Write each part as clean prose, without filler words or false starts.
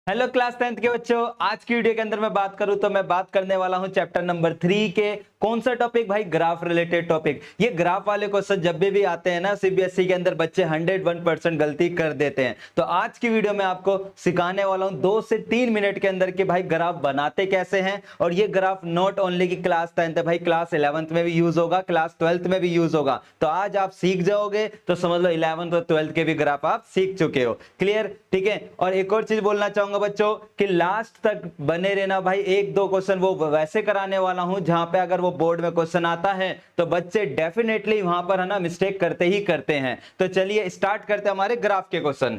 Hello class 10th के बच्चों, आज की वीडियो के अंदर मैं बात करूं तो मैं बात करने वाला हूं चैप्टर नंबर 3 के कौन सा टॉपिक भाई, ग्राफ रिलेटेड टॉपिक। ये ग्राफ वाले क्वेश्चन जब भी आते हैं ना सीबीएसई के अंदर बच्चे 101% गलती कर देते हैं। तो आज की वीडियो में आपको सिखाने वाला हूं 2 से 3 मिनट के अंदर कि भाई ग्राफ बनाते कैसे हैं। और ये ग्राफ नॉट ओनली की क्लास 10th है भाई, क्लास 11th में भी यूज होगा, क्लास 12th में भी यूज होगा। तो आज आप सीख जाओगे तो समझ लो 11th और 12th के भी ग्राफ आप सीख चुके हो। क्लियर, ठीक है। और एक और चीज बोलना चाहूंगा बच्चों कि लास्ट तक बने रहना भाई। एक दो क्वेश्चन वो वैसे कराने वाला हूं जहां पे अगर वो बोर्ड में क्वेश्चन आता है तो बच्चे डेफिनेटली वहां पर है ना मिस्टेक करते ही करते हैं। तो चलिए स्टार्ट करते हैं हमारे ग्राफ के क्वेश्चन।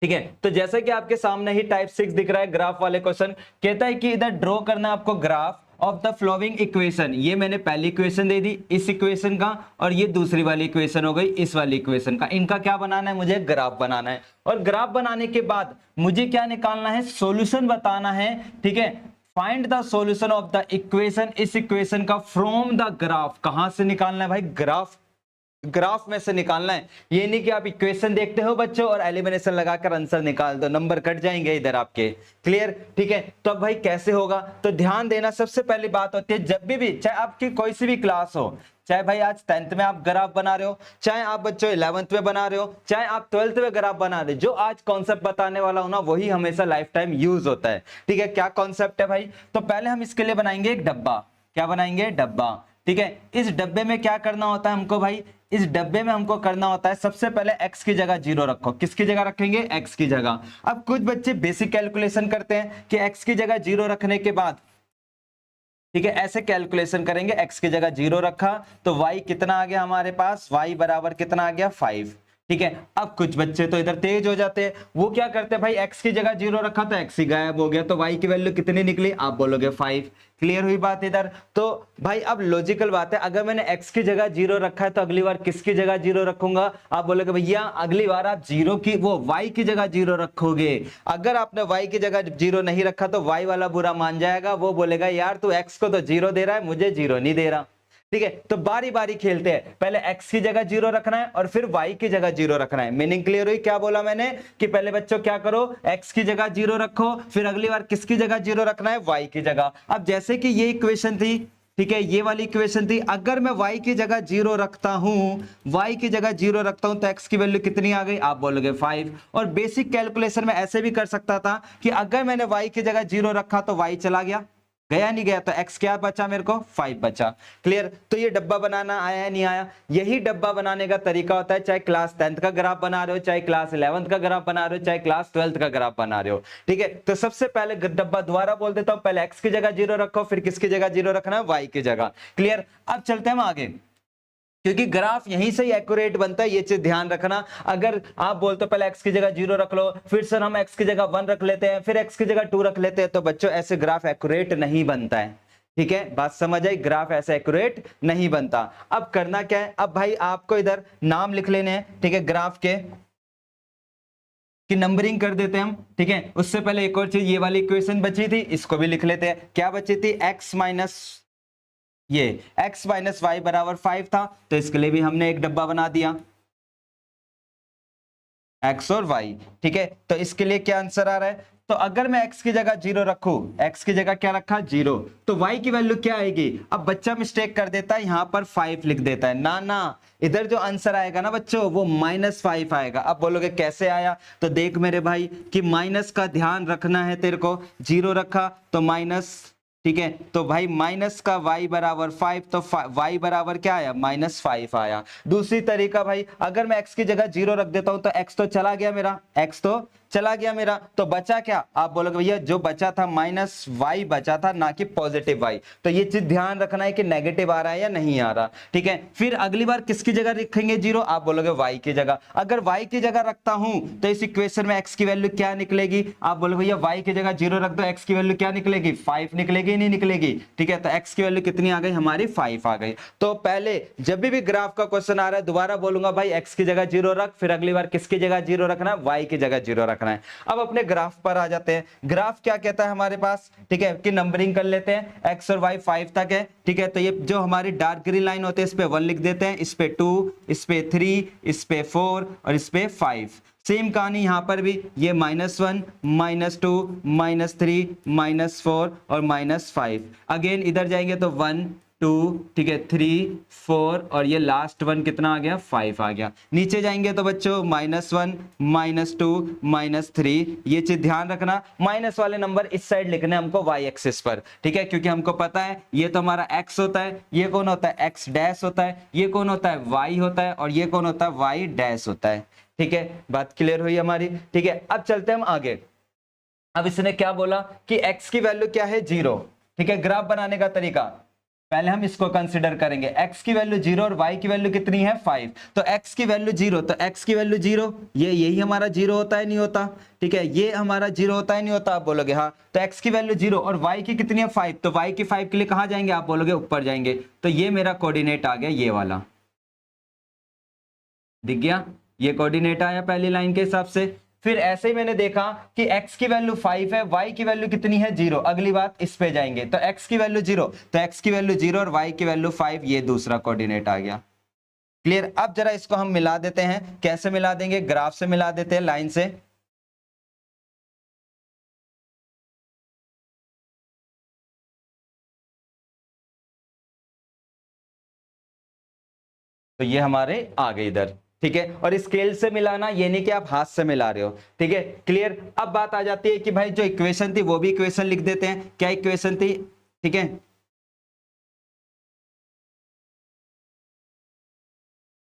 ठीक है, तो जैसा कि आपके सामने ही टाइप 6 दिख रहा है ग्राफ वाले क्वेश्चन। कहता है कि इधर ड्रॉ करना आपको graph of the flowing equation. ये मैंने पहली इक्वेशन दे दी इस इक्वेशन का, और ये दूसरी वाली इक्वेशन हो गई इस वाली इक्वेशन का। इनका क्या बनाना है, मुझे ग्राफ बनाना है। और ग्राफ बनाने के बाद मुझे क्या निकालना है, सॉल्यूशन बताना है। ठीक है, find the solution of the equation, इस इक्वेशन का फ्रॉम द ग्राफ। कहां से निकालना है भाई, ग्राफ में से निकालना है। ये नहीं कि आप इक्वेशन देखते हो बच्चों और एलिमिनेशन लगाकर आंसर निकाल दो, नंबर कट जाएंगे इधर आपके। क्लियर, ठीक है। तो अब भाई कैसे होगा, तो ध्यान देना। सबसे पहली बात होती है जब भी चाहे आपकी कोई सी भी क्लास हो, चाहे भाई आज 10th में आप ग्राफ बना रहे हो, चाहे आप बच्चों 11th में बना रहे हो, चाहे आप 12th में ग्राफ बना रहे हो, जो आज कॉन्सेप्ट बताने वाला हूं ना वही हमेशा लाइफ टाइम यूज होता है। ठीक है, क्या कॉन्सेप्ट है भाई, तो पहले हम इसके लिए बनाएंगे एक डब्बा। क्या बनाएंगे, डब्बा। ठीक है, इस डब्बे में क्या करना होता है हमको भाई, इस डब्बे में हमको करना होता है सबसे पहले x की जगह 0 रखो। किसकी जगह रखेंगे, x की जगह। अब कुछ बच्चे बेसिक कैलकुलेशन करते हैं कि x की जगह 0 रखने के बाद, ठीक है, ऐसे कैलकुलेशन करेंगे। x की जगह 0 रखा तो y कितना आ गया हमारे पास, y बराबर कितना आ गया, 5। ठीक है, अब कुछ बच्चे तो इधर तेज हो जाते हैं, वो क्या करते हैं भाई, x की जगह 0 रखा तो x ही गायब हो गया, तो y की वैल्यू कितनी निकली, आप बोलोगे 5। क्लियर हुई बात इधर। तो भाई अब लॉजिकल बात है, अगर मैंने x की जगह 0 रखा है तो अगली बार किसकी जगह 0 रखूंगा, आप बोलोगे भैया अगली बार आप 0 की वो y की जगह 0 रखोगे। अगर आपने y की जगह 0 नहीं रखा तो y वाला बुरा मान जाएगा, वो बोलेगा यार तू x को तो 0 दे रहा है, मुझे 0 नहीं दे रहा। ठीक है, तो बारी बारी खेलते हैं, पहले x की जगह 0 रखना है और फिर y की जगह 0 रखना है। मीनिंग क्लियर हुई, क्या बोला मैंने कि पहले बच्चों क्या करो, x की जगह 0 रखो, फिर अगली बार किसकी जगह 0 रखना है, y की जगह। अब जैसे कि ये इक्वेशन थी, ठीक है, ये वाली इक्वेशन थी, अगर मैं y की जगह 0 रखता हूं, y की जगह 0 रखता हूं तो x की वैल्यू कितनी आ गई, आप बोलोगे 5। और बेसिक कैलकुलेशन में ऐसे भी कर सकता था कि अगर मैंने y की जगह 0 रखा तो y चला गया, गया नहीं गया, तो x क्या बचा मेरे को, 5 बचा। क्लियर, तो ये डब्बा बनाना आया है नहीं आया, यही डब्बा बनाने का तरीका होता है, चाहे क्लास 10th का ग्राफ बना रहे हो, चाहे क्लास 11th का ग्राफ बना रहे हो, चाहे क्लास 12th का ग्राफ बना रहे हो। ठीक है, तो सबसे पहले डब्बा दोबारा बोल देता हूं, पहले x की जगह 0 रखो, फिर किसकी जगह 0 रखना है, y की जगह। क्लियर, अब चलते हैं हम आगे, क्योंकि ग्राफ यहीं से ही एक्यूरेट बनता है, ये चीज ध्यान रखना। अगर आप बोलते हो पहले x की जगह 0 रख लो, फिर सर हम x की जगह 1 रख लेते हैं, फिर x की जगह 2 रख लेते हैं, तो बच्चों ऐसे ग्राफ एक्यूरेट नहीं बनता है। ठीक है, बात समझ आई, ग्राफ ऐसे एक्यूरेट नहीं बनता। अब करना क्या है, अब भाई आपको इधर नाम लिख लेने हैं, ठीक है, ग्राफ के कि नंबरिंग कर देते हैं हम। ठीक है, उससे पहले एक और चीज, ये वाली इक्वेशन बची थी, इसको भी लिख लेते हैं। क्या बची थी, x माइनस ये x माइनस वाई बराबर 5 था, तो इसके लिए भी हमने एक डब्बा बना दिया, x और y। ठीक है, तो इसके लिए क्या आंसर आ रहा है, तो अगर मैं x की जगह 0 रखूं, x की जगह क्या रखा 0, तो y की वैल्यू क्या आएगी। अब बच्चा मिस्टेक कर देता है, यहां पर 5 लिख देता है, ना ना, इधर जो आंसर आएगा ना बच्चों वो -5 आएगा। अब बोलोगे कैसे आया, तो देख मेरे भाई कि माइनस का ध्यान रखना है तेरे को, 0 रखा तो माइनस। ठीक है, तो भाई माइनस का y बराबर 5, तो y बराबर क्या आया, -5 आया। दूसरी तरीका भाई, अगर मैं x की जगह 0 रख देता हूं तो x तो चला गया मेरा, x तो चला गया मेरा, तो बचा क्या, आप बोलोगे भैया जो बचा था -y बचा था, ना कि पॉजिटिव y। तो ये चीज ध्यान रखना है कि नेगेटिव आ रहा है या नहीं आ रहा। ठीक है, फिर अगली बार किसकी जगह रखेंगे 0, आप बोलोगे y की जगह। अगर y की जगह रखता हूं तो इस इक्वेशन में x की वैल्यू क्या निकलेगी, आप बोलोगे भैया y की जगह 0 रख दो, x की वैल्यू क्या निकलेगी, 5 निकलेगी, नहीं निकलेगी। ठीक है, तो x की वैल्यू कितनी आ गई हमारी, 5 आ गई। तो पहले जब भी ग्राफ का क्वेश्चन आ रहा है दोबारा बोलूंगा भाई x की जगह 0 रख, फिर अगली बार किसकी जगह 0 रखना, y की जगह 0 रखना है। अब अपने ग्राफ पर आ जाते हैं, ग्राफ क्या कहता है हमारे पास, ठीक है, कि नंबरिंग कर लेते हैं, x और y 5 तक है। ठीक है, तो ये जो हमारी डार्क ग्रीन लाइन होती है इस पे 1 लिख देते हैं, इस पे 2, इस पे 3, इस पे 4 और इस पे 5। सेम कहानी यहाँ पर भी, ये -1, -2, -3, -4 और -5। अगेन इधर जाएंगे तो 1 2, ठीक है, 3 4 और ये लास्ट वन कितना आ गया, 5 आ गया। नीचे जाएंगे तो बच्चों -1 -2 -3, ये चीज ध्यान रखना, माइनस वाले नंबर इस साइड लिखने हमको y एक्सिस पर, ठीक है, क्योंकि हमको पता है ये तो हमारा x होता है, ये कौन होता है x डैश होता है, ये कौन होता है y होता है और ये कौन होता है y डैश होता है। ठीक है, बात क्लियर हुई हमारी। ठीक है, अब चलते हैं हम आगे। अब इसने क्या बोला कि x की वैल्यू क्या है, 0। ठीक है, ग्राफ बनाने का तरीका पहले हम इसको कंसिडर करेंगे, x की वैल्यू 0 और y की वैल्यू कितनी है, 5। तो x की वैल्यू 0, तो x की वैल्यू 0, ये यही हमारा 0 होता है नहीं होता, ठीक है, ये हमारा 0 होता है नहीं होता, आप बोलोगे हाँ। तो x की वैल्यू 0 और y की कितनी है, 5, तो y की 5 के लिए कहां जाएंगे, आप बोलोगे ऊपर जाएंगे। तो ये मेरा कोऑर्डिनेट आ गया, ये वाला दिख गया, ये कोऑर्डिनेट आया पहली लाइन के हिसाब से। फिर ऐसे ही मैंने देखा कि x की वैल्यू 5 है, y की वैल्यू कितनी है, 0। अगली बात इस पे जाएंगे तो x की वैल्यू 0, तो x की वैल्यू 0 और y की वैल्यू 5, ये दूसरा कोऑर्डिनेट आ गया। क्लियर। अब जरा इसको हम मिला देते हैं, कैसे मिला देंगे, ग्राफ से मिला देते हैं, लाइन से। तो ये हमारे आ गए इधर, ठीक है, और स्केल से मिलाना ये नहीं कि आप हाथ से मिला रहे हो, ठीक है, क्लियर। अब बात आ जाती है कि भाई जो इक्वेशन थी वो भी इक्वेशन लिख देते हैं, क्या इक्वेशन थी, ठीक है,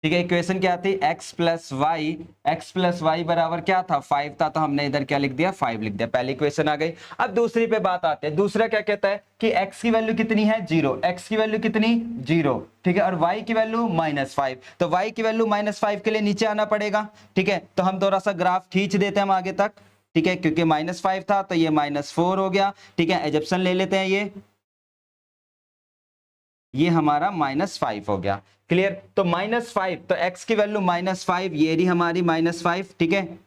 ठीक है, इक्वेशन क्या थी, x प्लस वाई बराबर क्या था, 5 था, तो हमने इधर क्या लिख दिया, 5 लिख दिया, पहली इक्वेशन आ गई। अब दूसरी पे बात आते हैं, दूसरा क्या कहता है कि x की वैल्यू कितनी है, 0, x की वैल्यू कितनी, 0, ठीक है, और y की वैल्यू -5, तो y की वैल्यू -5 के लिए नीचे आना पड़ेगा, ठीक है। तो हम थोड़ा सा ग्राफ खींच देते हैं हम आगे तक, ठीक है, क्योंकि -5 था तो ये -4 हो गया, ठीक है, एजप्शन ले लेते हैं, ये हमारा -5 हो गया। क्लियर। तो -5, तो x की वैल्यू -5, ये रही हमारी -5, ठीक है,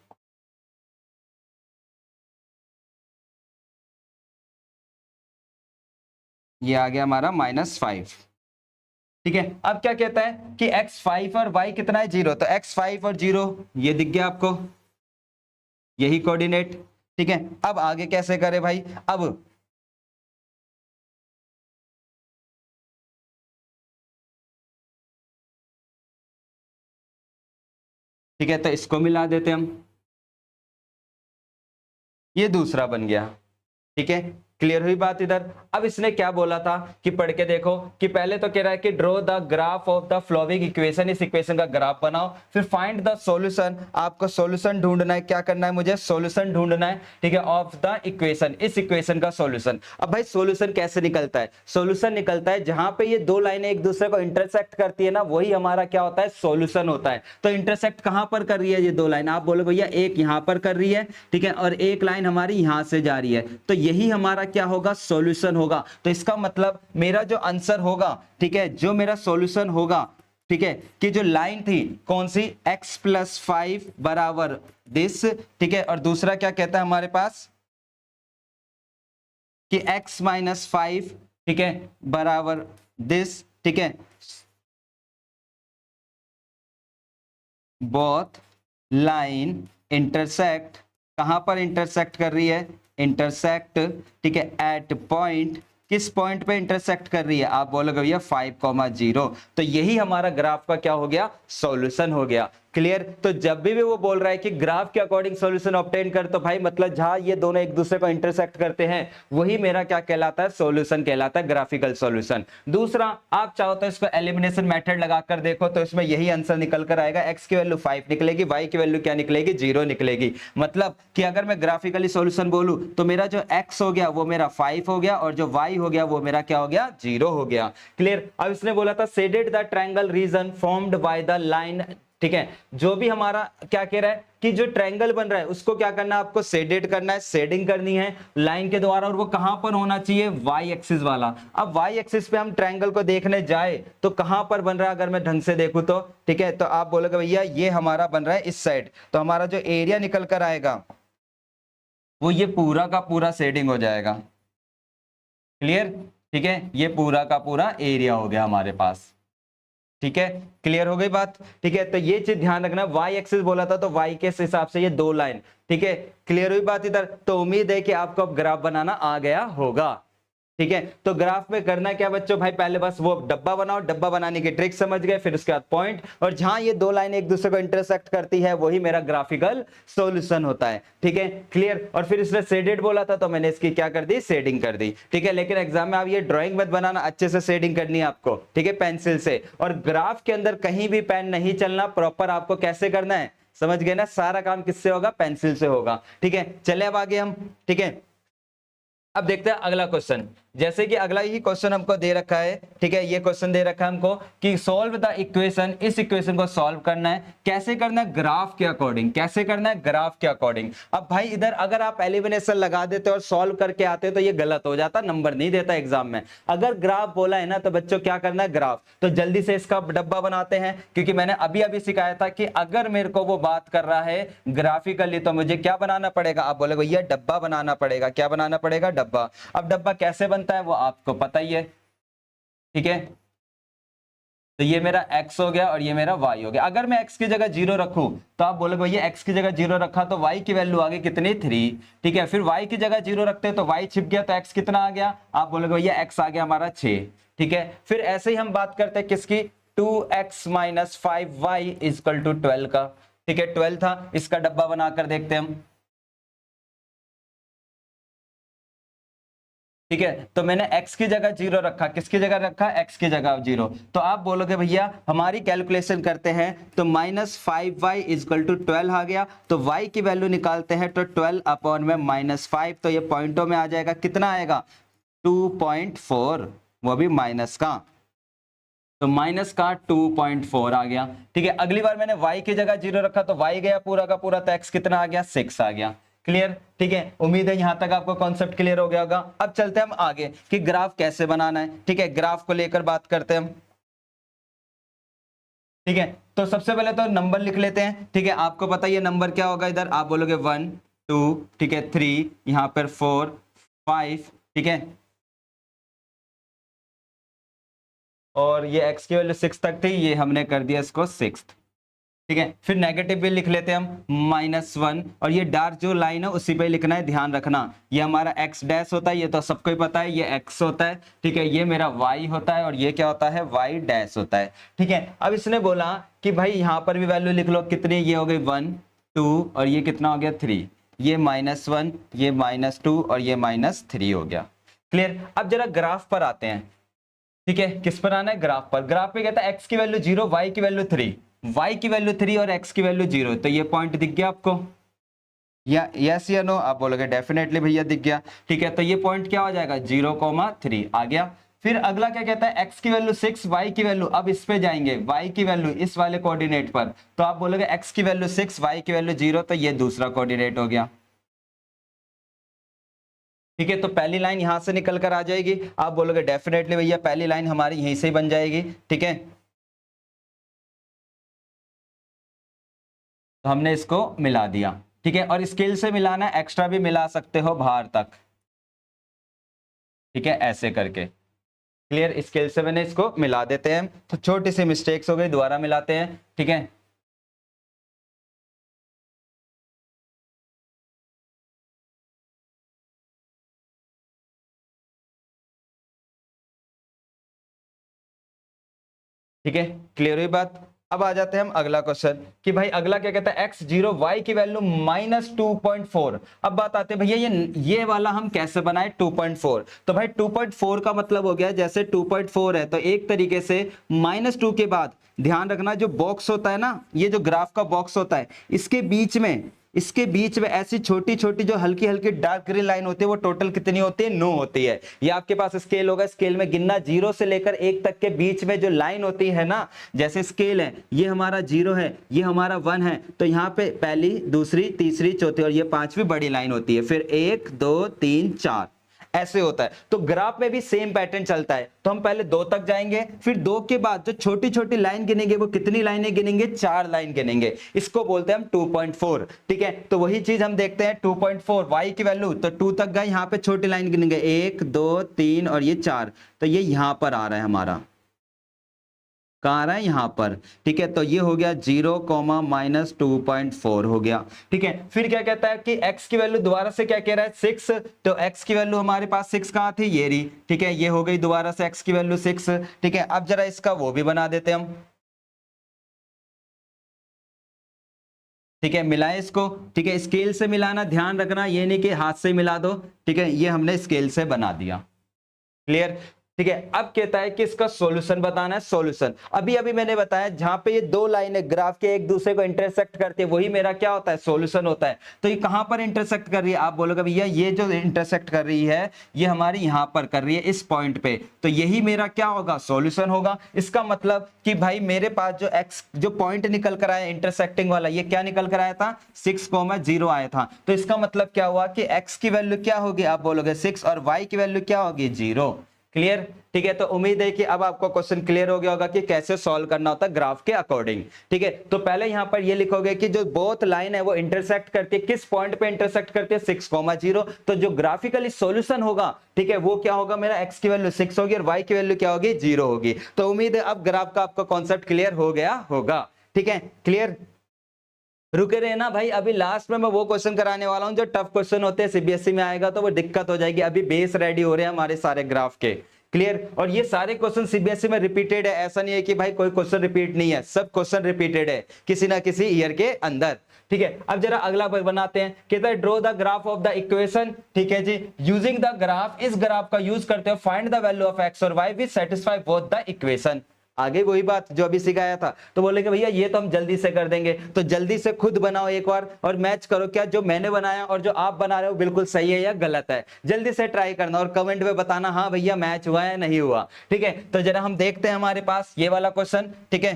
ये आ गया हमारा -5, ठीक है। अब क्या कहता है कि x 5 और y कितना है, 0, तो x 5 और 0 ये दिख गया आपको, यही कोऑर्डिनेट, ठीक है। अब आगे कैसे करें भाई, अब ठीक है, तो इसको मिला देते हम, ये दूसरा बन गया, ठीक है, क्लियर हुई बात इधर। अब इसने क्या बोला था कि पढ़ के देखो, कि पहले तो कह रहा है कि draw the graph of the flowing equation, इस इक्वेशन का ग्राफ बनाओ, फिर फाइंड द सॉल्यूशन, आपको सॉल्यूशन ढूंढना है, क्या करना है, मुझे सॉल्यूशन ढूंढना है, ठीक है, ऑफ द इक्वेशन, इस इक्वेशन का सॉल्यूशन। अब भाई सॉल्यूशन कैसे निकलता है, सॉल्यूशन निकलता है जहां पे ये दो लाइनें एक दूसरे को इंटरसेक्ट करती है ना, वही हमारा क्या होता है, सॉल्यूशन होता है। तो इंटरसेक्ट कहां पर कर रही है ये दो लाइन, आप बोलो भैया एक यहां पर कर रही है, ठीक है, और एक लाइन हमारी यहां से जा रही है, तो यही हमारा क्या होगा, सॉल्यूशन होगा। तो इसका मतलब मेरा जो आंसर होगा, ठीक है, जो मेरा सॉल्यूशन होगा, ठीक है, कि जो लाइन थी कौन सी, x प्लस 5 बराबर दिस, ठीक है, और दूसरा क्या कहता है हमारे पास कि x माइनस 5, ठीक है, बराबर दिस, ठीक है, बोथ लाइन इंटरसेक्ट, कहां पर इंटरसेक्ट कर रही है, इंटरसेक्ट, ठीक है, एट पॉइंट, किस पॉइंट पे इंटरसेक्ट कर रही है, आप बोलोगे भैया 5,0, तो यही हमारा ग्राफ का क्या हो गया, सॉल्यूशन हो गया। क्लियर। तो जब भी वो बोल रहा है कि ग्राफ के अकॉर्डिंग सॉल्यूशन ऑब्टेन कर, तो भाई मतलब जहां ये दोनों एक दूसरे को इंटरसेक्ट करते हैं वही मेरा क्या कहलाता है, सॉल्यूशन कहलाता है, ग्राफिकल सॉल्यूशन। दूसरा, आप चाहो तो इसको एलिमिनेशन मेथड लगाकर देखो, तो इसमें यही आंसर निकल कर आएगा, x की वैल्यू 5 निकलेगी, y की वैल्यू क्या निकलेगी, 0 निकलेगी। मतलब कि अगर मैं ग्राफिकली सॉल्यूशन बोलूं तो मेरा जो x हो गया वो मेरा 5 हो गया, और जो y हो गया वो मेरा क्या हो गया, 0 हो गया। क्लियर। अब इसने बोला था shaded the triangle region formed by the line, ठीक है, जो भी हमारा क्या कह रहा है कि जो ट्रायंगल बन रहा है उसको क्या करना है, आपको शेडेड करना है, शेडिंग करनी है लाइन के द्वारा, और वो कहां पर होना चाहिए, वाई एक्सिस वाला। अब वाई एक्सिस पे हम ट्रायंगल को देखने जाए तो कहां पर बन रहा है, अगर मैं ढंग से देखूं तो, ठीक है, तो आप बोलोगे भैया ये हमारा बन रहा है इस साइड, तो हमारा जो एरिया निकल कर आएगा वो ये पूरा का पूरा शेडिंग हो जाएगा। क्लियर, ठीक है, ये पूरा का पूरा एरिया हो गया हमारे पास। ठीक है, क्लियर हो गई बात। ठीक है, तो ये चीज ध्यान रखना, वाई एक्सिस बोला था तो वाई के हिसाब से ये 2 लाइन। ठीक है, क्लियर हुई बात इधर। तो उम्मीद है कि आपको अब ग्राफ बनाना आ गया होगा। ठीक है, तो ग्राफ में करना क्या बच्चों, भाई पहले बस वो डब्बा बनाओ, डब्बा बनाने की ट्रिक समझ गए, फिर उसके बाद पॉइंट, और जहां ये 2 लाइन एक दूसरे को इंटरसेक्ट करती है वही मेरा ग्राफिकल सॉल्यूशन होता है। ठीक है, क्लियर। और फिर इसने शेडेड बोला था तो मैंने इसकी क्या कर दी, शेडिंग कर दी। ठीक है, लेकिन एग्जाम में आप ये ड्राइंग मत बनाना, अच्छे से शेडिंग करनी है आपको। ठीक है, पेंसिल से। और ग्राफ के अंदर कहीं भी पेन नहीं चलना, प्रॉपर आपको कैसे करना है, समझ गए ना, सारा काम किससे होगा, पेंसिल से होगा। ठीक है, चले अब आगे हम। ठीक है, अब देखते हैं अगला क्वेश्चन। जैसे कि अगला ही क्वेश्चन हमको दे रखा है। ठीक है, ये क्वेश्चन दे रखा है हमको कि सॉल्व द इक्वेशन, इस इक्वेशन को सॉल्व करना है। कैसे करना है, ग्राफ के अकॉर्डिंग। कैसे करना है, ग्राफ के अकॉर्डिंग। अब भाई इधर अगर आप एलिमिनेशन लगा देते और सॉल्व करके आते तो ये गलत हो जाता, नंबर नहीं देता एग्जाम में। अगर ग्राफ बोला है ना तो बच्चों क्या करना है, ग्राफ। तो जल्दी से इसका डब्बा बनाते हैं, क्योंकि मैंने अभी अभी सिखाया था कि अगर मेरे को वो बात कर रहा है ग्राफिकली तो मुझे क्या बनाना पड़ेगा, आप बोले भैया डब्बा बनाना पड़ेगा। क्या बनाना पड़ेगा, डब्बा। अब डब्बा कैसे बनता है वो आपको पता ही है। ठीक है, तो ये मेरा x हो गया और ये मेरा y हो गया। अगर मैं x की जगह 0 रखूं तो आप बोलोगे भैया x की जगह 0 रखा तो y की वैल्यू आ गई कितनी, 3। ठीक है, फिर y की जगह 0 रखते हैं तो y छिप गया तो x कितना आ गया, आप बोलोगे भैया x आ गया हमारा 6। ठीक है, फिर ऐसे ही हम बात करते हैं किसकी, 2x minus 5y is equal to 12 का। ठीक है, 12 था, इसका डब्बा बनाकर देखते हैं हम। ठीक है, तो मैंने x की जगह 0 रखा, किसकी जगह रखा, x की जगह 0। तो आप बोलोगे भैया हमारी कैलकुलेशन करते हैं तो माइनस 5y इजकल टू 12 आ गया, तो y की वैल्यू निकालते हैं तो 12 अपॉन में माइनस 5, तो ये पॉइंटों में आ जाएगा, कितना आएगा 2.4, वो भी माइनस का, तो माइनस का 2.4 आ गया। ठीक है, अगली बार मैंने y की जगह 0 रखा तो y गया पूरा का पूरा, तो x कितना आ गया, 6 आ गया। क्लियर। ठीक है, उम्मीद है यहां तक आपको कॉन्सेप्ट क्लियर हो गया होगा। अब चलते हैं हम आगे कि ग्राफ कैसे बनाना है। ठीक है, ग्राफ को लेकर बात करते हैं हम। ठीक है, तो सबसे पहले तो नंबर लिख लेते हैं। ठीक है, आपको पता है ये नंबर क्या होगा, इधर आप बोलोगे 1 2, ठीक है 3, यहां पर 4 5। ठीक है, और ये x की वैल्यू 6 तक थी, ये हमने कर दिया इसको 6। ठीक है, फिर नेगेटिव भी लिख लेते हैं हम, -1, और ये डार्क जो लाइन है उसी पे लिखना है, ध्यान रखना। ये हमारा x डैश होता है, ये तो सबको ही पता है, ये x होता है। ठीक है, ये मेरा y होता है और ये क्या होता है, y डैश होता है। ठीक है, अब इसने बोला कि भाई यहाँ पर भी वैल्यू लिख लो, कितनी, ये हो गई 1 2 और ये कितना हो गया 3, ये -1, ये -2 और ये -3 हो गया। क्लियर। अब जरा ग्राफ पर आते हैं। ठीक है, किस पर आना है, ग्राफ पर। ग्राफ पे कहता है x की वैल्यू 0, y की वैल्यू 3, y की वैल्यू 3 और x की वैल्यू 0, तो ये पॉइंट दिख गया आपको, या यस या नो, आप बोलोगे डेफिनेटली भैया दिख गया। ठीक है, तो ये पॉइंट क्या हो जाएगा, 0,3 आ गया। फिर अगला क्या कहता है, x की वैल्यू 6, y की वैल्यू, अब इस पे जाएंगे, y की वैल्यू इस वाले कोऑर्डिनेट पर, तो आप बोलोगे x की वैल्यू 6, y की वैल्यू 0, तो ये दूसरा कोऑर्डिनेट हो गया। ठीक है, तो पहली लाइन यहां से निकल कर आ जाएगी, आप बोलोगे डेफिनेटली भैया पहली लाइन हमारी यहीं से ही बन जाएगी। ठीक है, तो हमने इसको मिला दिया। ठीक है, और स्केल से मिलाना, एक्स्ट्रा भी मिला सकते हो बाहर तक। ठीक है, ऐसे करके। क्लियर, स्केल से मैंने इसको मिला देते हैं, तो छोटी सी मिस्टेक्स हो गई, दोबारा मिलाते हैं। ठीक है, ठीक है, क्लियर हुई बात। अब आ जाते हैं हम अगला क्वेश्चन कि भाई अगला क्या कहता है, x0, y की वैल्यू -2.4। अब बात आते हैं भैया ये वाला हम कैसे बनाए 2.4। तो भाई 2.4 का मतलब हो गया, जैसे 2.4 है तो एक तरीके से -2 के बाद, ध्यान रखना जो बॉक्स होता है ना, ये जो ग्राफ का बॉक्स होता है, इसके बीच में ऐसी छोटी छोटी जो हल्की हल्की डार्क ग्रीन लाइन होती है, वो टोटल कितनी होती है, 9 होती है। ये आपके पास स्केल होगा, स्केल में गिनना, 0 से लेकर 1 तक के बीच में जो लाइन होती है ना, जैसे स्केल है, ये हमारा 0 है, ये हमारा 1 है, तो यहाँ पे पहली दूसरी तीसरी चौथी और ये पांचवी बड़ी लाइन होती है, फिर 1 2 3 4 ऐसे होता है। तो ग्राफ में भी सेम पैटर्न चलता है। तो हम पहले 2 तक जाएंगे, फिर 2 के बाद जो छोटी छोटी लाइन गिनेंगे, वो कितनी लाइनें गिनेंगे, 4 लाइन गिनेंगे, इसको बोलते हैं हम 2.4। ठीक है, तो वही चीज हम देखते हैं 2.4, y की वैल्यू, तो 2 तक गए, यहाँ पे छोटी लाइन गिनेंगे, 1 2 3 और ये 4, तो ये यहां पर आ रहा है हमारा। कहाँ आ रहा है, यहाँ पर। ठीक है, तो ये हो गया 0, -2.4 हो गया। ठीक है, फिर क्या कहता है कि x की वैल्यू दोबारा से क्या कह रहा है 6, तो x की वैल्यू हमारे पास 6 कहाँ थी, ये रही। ठीक है, ये हो गई दोबारा से x की वैल्यू 6। ठीक है, अब जरा इसका वो भी बना देते हम। ठीक है, मिलाएं इसको। ठीक है, स्केल से मिलाना, ध्यान रखना ये नहीं कि हाथ से मिला दो। ठीक है, ये हमने स्केल से बना दिया। क्लियर। ठीक है, अब कहता है कि इसका सॉल्यूशन बताना है। सॉल्यूशन अभी अभी मैंने बताया, जहां पे ये दो लाइनें ग्राफ के एक दूसरे को इंटरसेक्ट करती है, वही मेरा क्या होता है, सॉल्यूशन होता है। तो ये कहां पर इंटरसेक्ट कर रही है, आप बोलोगे भैया ये जो इंटरसेक्ट कर रही है ये हमारी यहां पर कर रही है इस पॉइंट पे, तो यही मेरा क्या होगा, सॉल्यूशन होगा। इसका मतलब कि भाई मेरे पास जो एक्स जो पॉइंट निकल कर आया इंटरसेक्टिंग वाला, ये क्या निकल कर आया था, 6,0 आया था। तो इसका मतलब क्या हुआ कि एक्स की वैल्यू क्या होगी, आप बोलोगे 6, और वाई की वैल्यू क्या होगी, 0। क्लियर। ठीक है, तो उम्मीद है कि अब आपको क्वेश्चन क्लियर हो गया होगा कि कैसे सॉल्व करना होता है ग्राफ के अकॉर्डिंग। ठीक है, तो पहले यहां पर ये लिखोगे कि जो बोथ लाइन है वो इंटरसेक्ट करती है, किस पॉइंट पे इंटरसेक्ट करती है, 6,0। तो जो ग्राफिकली सॉल्यूशन होगा, ठीक है, वो क्या होगा, मेरा x की वैल्यू 6 होगी और y की वैल्यू क्या होगी, 0 होगी। तो उम्मीद है अब ग्राफ का आपका कॉन्सेप्ट क्लियर हो गया होगा। ठीक है, क्लियर। रुके रहे ना भाई, अभी लास्ट में मैं वो क्वेश्चन कराने वाला हूं जो टफ क्वेश्चन होते हैं, सीबीएसई में आएगा तो वो दिक्कत हो जाएगी। अभी बेस रेडी हो रहे हैं हमारे सारे ग्राफ के। क्लियर। और ये सारे क्वेश्चन सीबीएसई में रिपीटेड है, ऐसा नहीं है कि भाई कोई क्वेश्चन रिपीट नहीं है, सब क्वेश्चन रिपीटेड है किसी ना किसी ईयर के अंदर। ठीक है, अब जरा अगला बनाते हैं। कहता है draw the graph of the equation. ठीक है जी, यूजिंग द ग्राफ, इस ग्राफ का यूज करते हो find the value of x और y which satisfy both the equation. आगे वही बात जो अभी सिखाया था। तो बोलेंगे भैया ये तो हम जल्दी से कर देंगे, तो जल्दी से खुद बनाओ एक बार और मैच करो क्या जो मैंने बनाया और जो आप बना रहे हो बिल्कुल सही है या गलत है। जल्दी से ट्राई करना और कमेंट में बताना हाँ भैया मैच हुआ है नहीं हुआ। ठीक है, तो जरा हम देखते हैं हमारे पास ये वाला क्वेश्चन। ठीक है,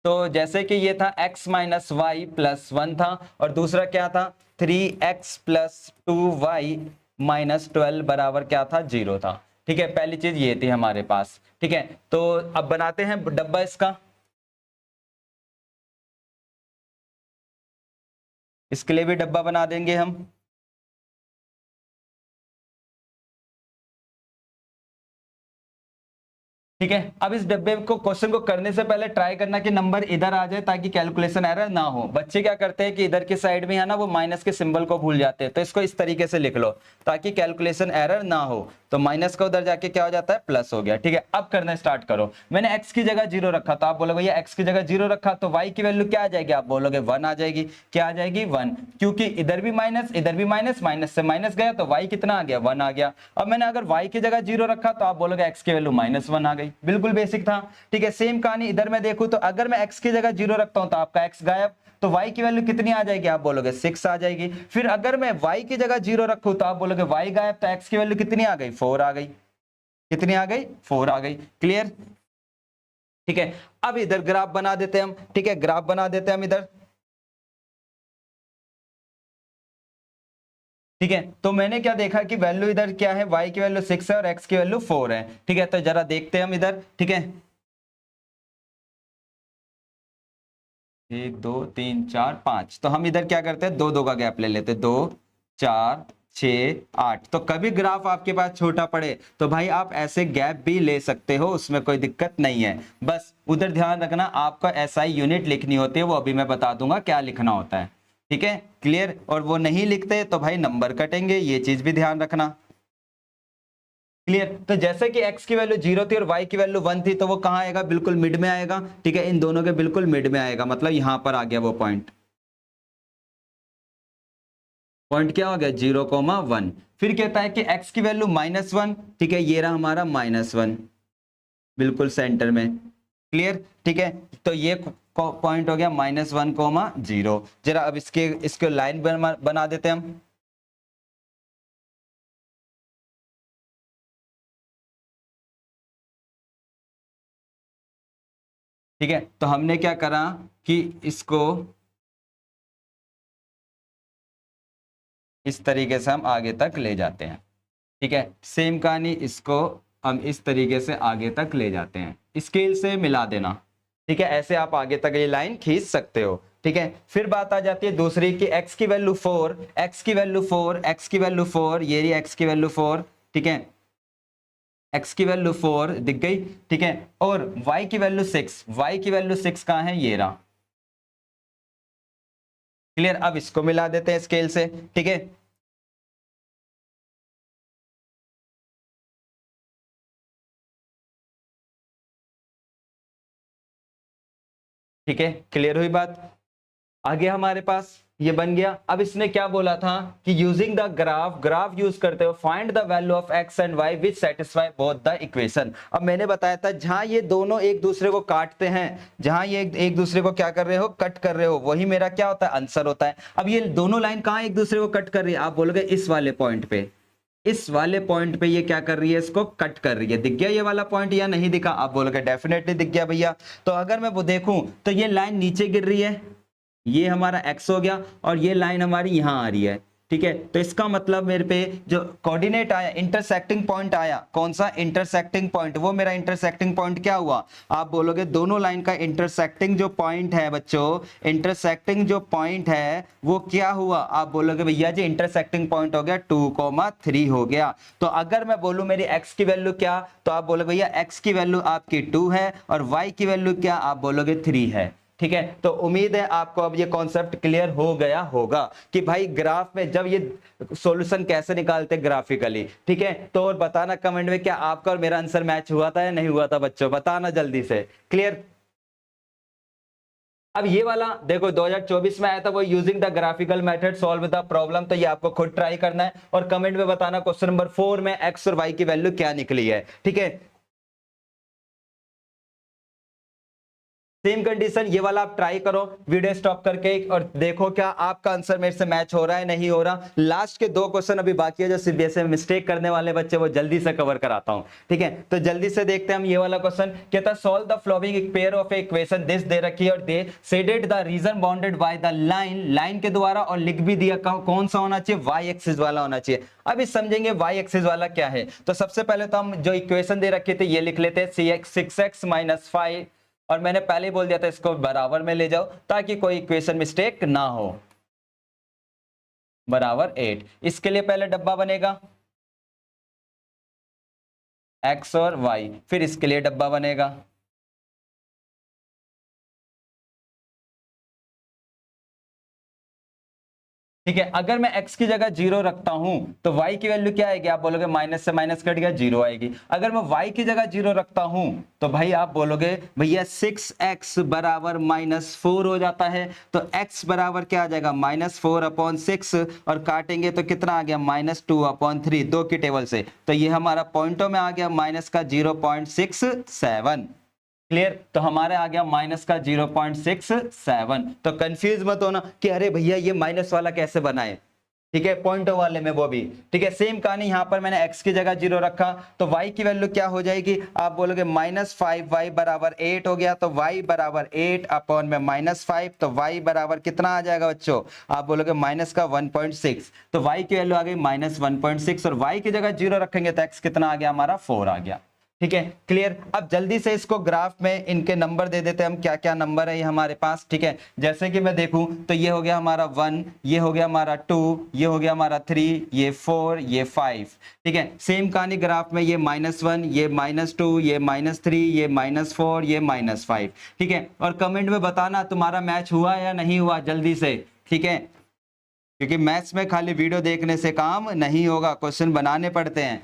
तो जैसे कि ये था x माइनस वाई प्लस 1 था, और दूसरा क्या था 3x प्लस 2y माइनस 12 बराबर क्या था, 0 था। ठीक है, पहली चीज ये थी हमारे पास। ठीक है, तो अब बनाते हैं डब्बा इसका। इसके लिए भी डब्बा बना देंगे हम। ठीक है, अब इस डब्बे को क्वेश्चन को करने से पहले ट्राई करना कि नंबर इधर आ जाए ताकि कैलकुलेशन एरर ना हो। बच्चे क्या करते हैं कि इधर की साइड में है ना वो माइनस के सिंबल को भूल जाते हैं, तो इसको इस तरीके से लिख लो ताकि कैलकुलेशन एरर ना हो। तो माइनस का उधर जाके क्या हो जाता है, प्लस हो गया। ठीक है, अब करना स्टार्ट करो। मैंने x की जगह 0 रखा, तो आप बोलोगे भैया x की जगह 0 रखा तो y की वैल्यू क्या आ जाएगी, आप बोलोगे 1 आ जाएगी। क्या आ जाएगी, 1, क्योंकि इधर भी माइनस इधर भी माइनस, माइनस से माइनस गया तो y कितना आ गया, 1 आ गया। अब मैंने अगर y की जगह 0 रखा तो आप बोलोगे x की वैल्यू -1 आ गई। बिल्कुल बेसिक था। ठीक है, सेम कहानी इधर मैं देखूं तो अगर मैं x की जगह 0 रखता हूं तो आपका x गायब, तो y की वैल्यू कितनी आ जाएगी, आप बोलोगे 6 आ जाएगी। फिर अगर मैं y की जगह 0 रखूं तो आप बोलोगे y गायब, तो x की वैल्यू कितनी आ गई, 4 आ गई। कितनी आ गई, 4 आ गई। क्लियर। ठीक है, अब इधर ग्राफ बना देते हैं हम। ठीक है, ग्राफ बना देते हैं हम इधर। ठीक है, तो मैंने क्या देखा कि वैल्यू इधर क्या है, y की वैल्यू 6 है और x की वैल्यू 4 है। ठीक है, तो जरा देखते हैं हम इधर। ठीक है, 1 2 3 4 5, तो हम इधर क्या करते हैं, दो दो का गैप ले लेते हैं, 2 4 6 8। तो कभी ग्राफ आपके पास छोटा पड़े तो भाई आप ऐसे गैप भी ले सकते हो, उसमें कोई दिक्कत नहीं है। बस उधर ध्यान रखना आपका एसआई यूनिट लिखनी होती है, वो अभी मैं बता दूंगा क्या लिखना होता है। ठीक है, क्लियर। और वो नहीं लिखते तो भाई नंबर कटेंगे, ये चीज भी ध्यान रखना। क्लियर। तो जैसे कि x की वैल्यू 0 थी और y की वैल्यू 1 थी, तो वो कहां आएगा, बिल्कुल मिड में आएगा। ठीक है, इन दोनों के बिल्कुल मिड में आएगा, मतलब यहां पर आ गया वो पॉइंट। पॉइंट क्या हो गया, 0,1। फिर कहता है कि x की वैल्यू -1। ठीक है, ये रहा हमारा -1 बिल्कुल सेंटर में। क्लियर। ठीक है, तो ये पॉइंट हो गया -1,0। जरा अब इसके इसके लाइन बना देते हैं हम। ठीक है, तो हमने क्या करा कि इसको इस तरीके से हम आगे तक ले जाते हैं। ठीक है, सेम कहानी इसको हम इस तरीके से आगे तक ले जाते हैं, स्केल से मिला देना। ठीक है, ऐसे आप आगे तक ये लाइन खींच सकते हो। ठीक है, फिर बात आ जाती है दूसरी कि x की वैल्यू 4, x की वैल्यू 4, x की वैल्यू 4, ये रही x की वैल्यू 4। ठीक है, x की वैल्यू 4 दिख गई, ठीक है, और y की वैल्यू 6, y की वैल्यू 6 कहां है, ये रहा। क्लियर, अब इसको मिला देते हैं स्केल से, ठीक है। ठीक है, क्लियर हुई बात। आगे हमारे पास ये बन गया। अब इसने क्या बोला था कि यूजिंग द ग्राफ यूज करते हो find the value of x and y which satisfy both the equation. अब मैंने बताया था जहां ये दोनों एक दूसरे को काटते हैं, जहां ये एक दूसरे को क्या कर रहे हो, कट कर रहे हो, वही मेरा क्या होता है, आंसर होता है। अब ये दोनों लाइन कहां एक दूसरे को कट कर रही है, आप बोलोगे इस वाले पॉइंट पे, इस वाले पॉइंट पे ये क्या कर रही है, इसको कट कर रही है। दिख गया ये वाला पॉइंट या नहीं दिखा, आप बोलोगे डेफिनेटली दिख गया भैया। तो अगर मैं वो देखूं तो ये लाइन नीचे गिर रही है, ये हमारा x हो गया, और ये लाइन हमारी यहां आ रही है, ठीक है। तो इसका मतलब मेरे पे जो कोऑर्डिनेट आया, इंटरसेक्टिंग पॉइंट आया, कौन सा, इंटरसेक्टिंग पॉइंट, वो मेरा इंटरसेक्टिंग पॉइंट क्या हुआ, आप बोलोगे दोनों लाइन का इंटरसेक्टिंग जो पॉइंट है बच्चों, इंटरसेक्टिंग जो पॉइंट है वो क्या हुआ, आप बोलोगे भैया जी इंटरसेक्टिंग पॉइंट हो गया 2,3 हो गया। तो अगर मैं बोलूं मेरी x की वैल्यू क्या, तो आप बोलोगे भैया x की वैल्यू आपकी 2 है, और y की वैल्यू क्या, आप बोलोगे 3 है। ठीक है, तो उम्मीद है आपको अब ये कॉन्सेप्ट क्लियर हो गया होगा कि भाई ग्राफ में जब ये सॉल्यूशन कैसे निकालते हैं ग्राफिकली, ठीक है। तो और बताना कमेंट में क्या आपका और मेरा आंसर मैच हुआ था या नहीं हुआ था बच्चों, बताना जल्दी से। क्लियर। अब ये वाला देखो 2024 में आया था वो using the graphical method solve the problem, तो ये आपको खुद ट्राई करना है और कमेंट में बताना क्वेश्चन नंबर 4 में एक्स और वाई की वैल्यू क्या निकली है, ठीक है। सेम कंडीशन ये वाला आप ट्राई करो वीडियो स्टॉप करके और देखो क्या आपका आंसर मेरे से मैच हो रहा है नहीं हो रहा। लास्ट के 2 क्वेश्चन अभी बाकी है जो सीबीएसई में मिस्टेक करने वाले बच्चे, वो जल्दी से कवर कराता हूं, ठीक है। तो जल्दी से देखते हैं हम ये वाला क्वेश्चन। कहता है सॉल्व द फॉलोइंग एक पेयर ऑफ इक्वेशन, दिस दे रखी है और they shaded the region bounded by the line, line के द्वारा, और लिख भी दिया कौन सा होना चाहिए, वाई एक्सिस वाला होना चाहिए। अब इस समझेंगे वाई एक्सिस वाला क्या है। तो सबसे पहले तो हम जो इक्वेशन दे रखे थे ये लिख लेते हैं, 6x - 5, और मैंने पहले ही बोल दिया था इसको बराबर में ले जाओ ताकि कोई इक्वेशन मिस्टेक ना हो, बराबर 8। इसके लिए पहले डब्बा बनेगा x और y, फिर इसके लिए डब्बा बनेगा, ठीक है। अगर मैं x की जगह 0 रखता हूं तो y की वैल्यू क्या आएगी, आप बोलोगे माइनस से माइनस कट गया 0 आएगी। अगर मैं y की जगह 0 रखता हूं तो भाई आप बोलोगे भैया 6x बराबर -4 हो जाता है। तो x बराबर क्या आ जाएगा, -4/6, और काटेंगे तो कितना आ गया, -2/3, 2 की टेबल से। तो ये हमारा पॉइंटों में आ गया माइनस का 0.67। क्लियर, तो हमारे आ गया माइनस का 0.67। तो कंफ्यूज मत होना कि अरे भैया ये माइनस वाला कैसे बनाए, ठीक है, पॉइंटों वाले में वो भी, ठीक है। सेम कहानी यहां पर मैंने x की जगह 0 रखा तो y की वैल्यू क्या हो जाएगी, आप बोलोगे -5y बराबर 8 हो गया। तो y बराबर 8 अपॉन में -5, तो y बराबर कितना आ जाएगा बच्चों, आप बोलोगे माइनस का 1.6। तो y की वैल्यू आ गई -1.6, और y की जगह 0 रखेंगे तो x कितना आ गया हमारा, 4 आ गया, ठीक है। क्लियर। अब जल्दी से इसको ग्राफ में इनके नंबर दे देते हैं हम, क्या क्या नंबर है ये हमारे पास, ठीक है। जैसे कि मैं देखूं तो ये हो गया हमारा 1, ये हो गया हमारा 2, ये हो गया हमारा 3, ये 4, ये 5, ठीक है। सेम कहानी ग्राफ में ये -1, ये -2, ये -3, ये -4, ये -5, ठीक है। और कमेंट में बताना तुम्हारा मैच हुआ या नहीं हुआ जल्दी से, ठीक है, क्योंकि मैथ्स में खाली वीडियो देखने से काम नहीं होगा, क्वेश्चन बनाने पड़ते हैं।